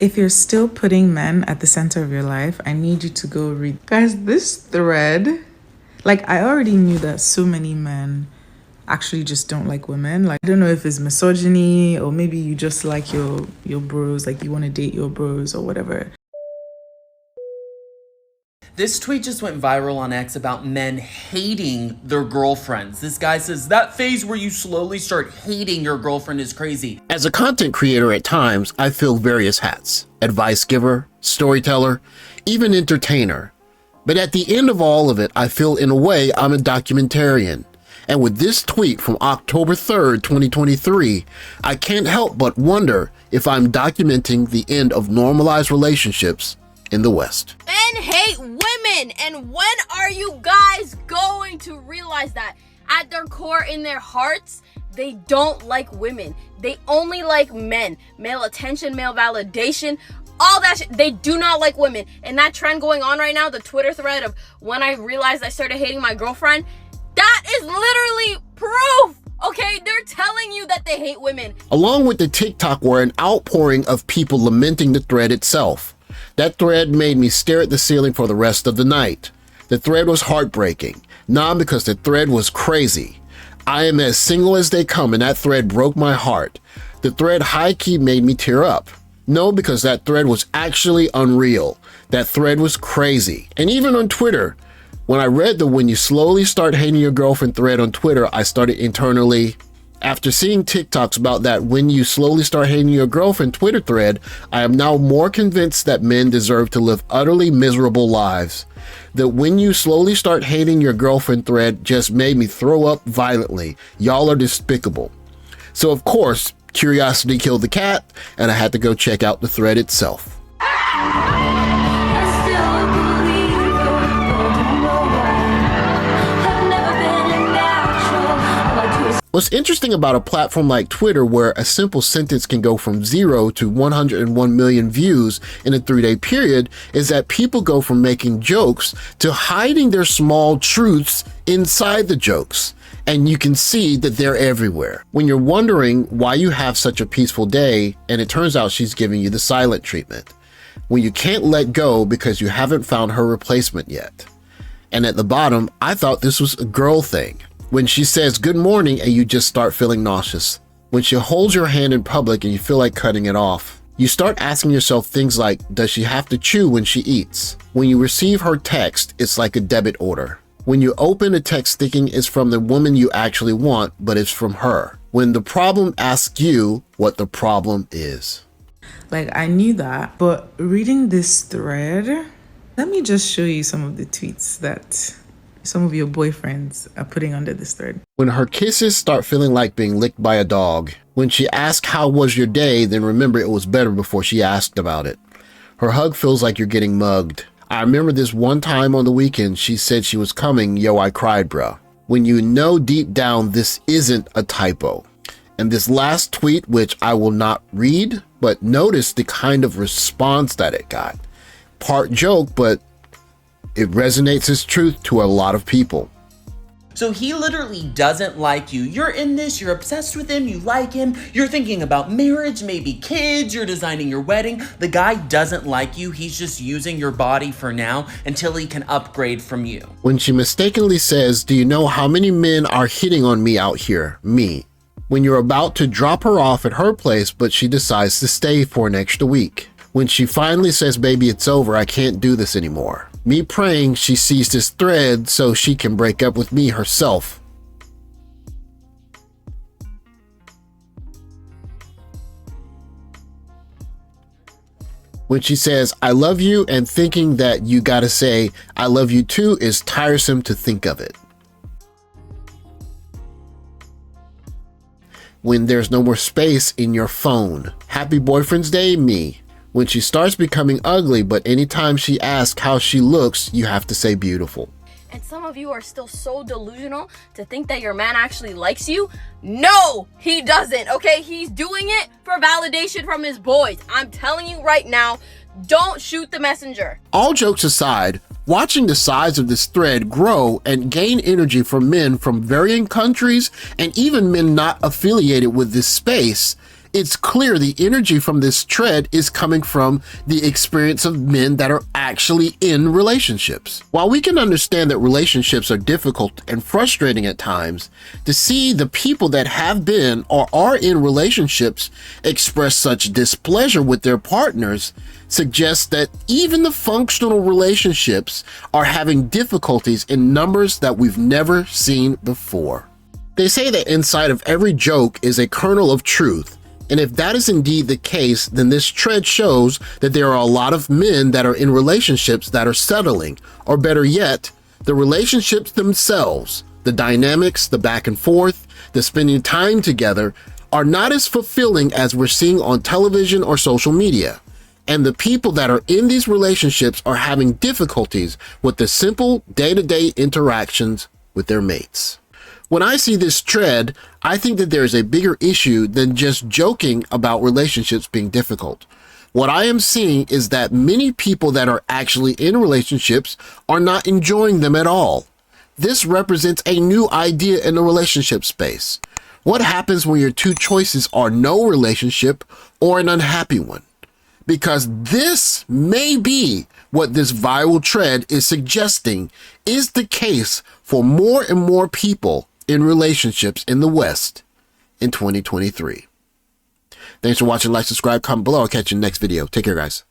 If you're still putting men at the center of your life, I need you to go read. Guys, this thread, like, I already knew that so many men actually just don't like women. Like, I don't know if it's misogyny or maybe you just like your bros, like you want to date your bros or whatever. This tweet just went viral on X about men hating their girlfriends. This guy says, that phase where you slowly start hating your girlfriend is crazy. As a content creator at times, I fill various hats: advice giver, storyteller, even entertainer. But at the end of all of it, I feel in a way I'm a documentarian. And with this tweet from October 3rd, 2023, I can't help but wonder if I'm documenting the end of normalized relationships in the West. Men hate women, and when are you guys going to realize that? At their core, in their hearts, they don't like women. They only like men. Male attention, male validation, all that shit. They do not like women. And that trend going on right now, the Twitter thread of when I realized I started hating my girlfriend, that is literally proof. Okay, they're telling you that they hate women. Along with the TikTok were an outpouring of people lamenting the thread itself. That thread made me stare at the ceiling for the rest of the night. The thread was heartbreaking. Not because the thread was crazy. I am as single as they come, and that thread broke my heart. The thread high-key made me tear up. No, because that thread was actually unreal. That thread was crazy. And even on Twitter, when I read the "when you slowly start hating your girlfriend" thread on Twitter, I started internally. After seeing TikToks about that "when you slowly start hating your girlfriend" Twitter thread, I am now more convinced that men deserve to live utterly miserable lives. The "when you slowly start hating your girlfriend" thread just made me throw up violently. Y'all are despicable. So of course, curiosity killed the cat, and I had to go check out the thread itself. What's interesting about a platform like Twitter, where a simple sentence can go from 0 to 101 million views in a 3-day period, is that people go from making jokes to hiding their small truths inside the jokes. And you can see that they're everywhere. When you're wondering why you have such a peaceful day, and it turns out she's giving you the silent treatment. When you can't let go because you haven't found her replacement yet. And at the bottom, I thought this was a girl thing. When she says good morning and you just start feeling nauseous. When she holds your hand in public and you feel like cutting it off. You start asking yourself things like, does she have to chew when she eats? When you receive her text, it's like a debit order. When you open a text thinking it's from the woman you actually want, but it's from her. When the problem asks you what the problem is. Like, I knew that, but reading this thread, let me just show you some of the tweets that some of your boyfriends are putting under this thread. When her kisses start feeling like being licked by a dog. When she asks how was your day, then remember it was better before she asked about it. Her hug feels like you're getting mugged. I remember this one time on the weekend she said she was coming, yo, I cried, bruh. When you know deep down this isn't a typo. And this last tweet, which I will not read, but notice the kind of response that it got. Part joke, but it resonates as truth to a lot of people. So he literally doesn't like you. You're in this, you're obsessed with him, you like him, you're thinking about marriage, maybe kids, you're designing your wedding. The guy doesn't like you, he's just using your body for now until he can upgrade from you. When she mistakenly says, do you know how many men are hitting on me out here? Me. When you're about to drop her off at her place, but she decides to stay for an extra week. When she finally says, baby, it's over, I can't do this anymore. Me praying she sees this thread so she can break up with me herself. When she says, I love you, and thinking that you gotta say, I love you too is tiresome to think of it. When there's no more space in your phone. Happy Boyfriend's Day, me. When she starts becoming ugly, but anytime she asks how she looks, you have to say beautiful. And some of you are still so delusional to think that your man actually likes you. No, he doesn't, okay? He's doing it for validation from his boys. I'm telling you right now, don't shoot the messenger. All jokes aside, watching the size of this thread grow and gain energy from men from varying countries and even men not affiliated with this space It's clear the energy from this thread is coming from the experience of men that are actually in relationships. While we can understand that relationships are difficult and frustrating at times, to see the people that have been or are in relationships express such displeasure with their partners suggests that even the functional relationships are having difficulties in numbers that we've never seen before. They say that inside of every joke is a kernel of truth. And if that is indeed the case, then this thread shows that there are a lot of men that are in relationships that are settling, or better yet, the relationships themselves, the dynamics, the back and forth, the spending time together are not as fulfilling as we're seeing on television or social media. And the people that are in these relationships are having difficulties with the simple day-to-day interactions with their mates. When I see this thread, I think that there is a bigger issue than just joking about relationships being difficult. What I am seeing is that many people that are actually in relationships are not enjoying them at all. This represents a new idea in the relationship space. What happens when your two choices are no relationship or an unhappy one? Because this may be what this viral thread is suggesting is the case for more and more people in relationships in the West in 2023. Thanks for watching. Like, subscribe, comment below. I'll catch you in the next video. Take care, guys.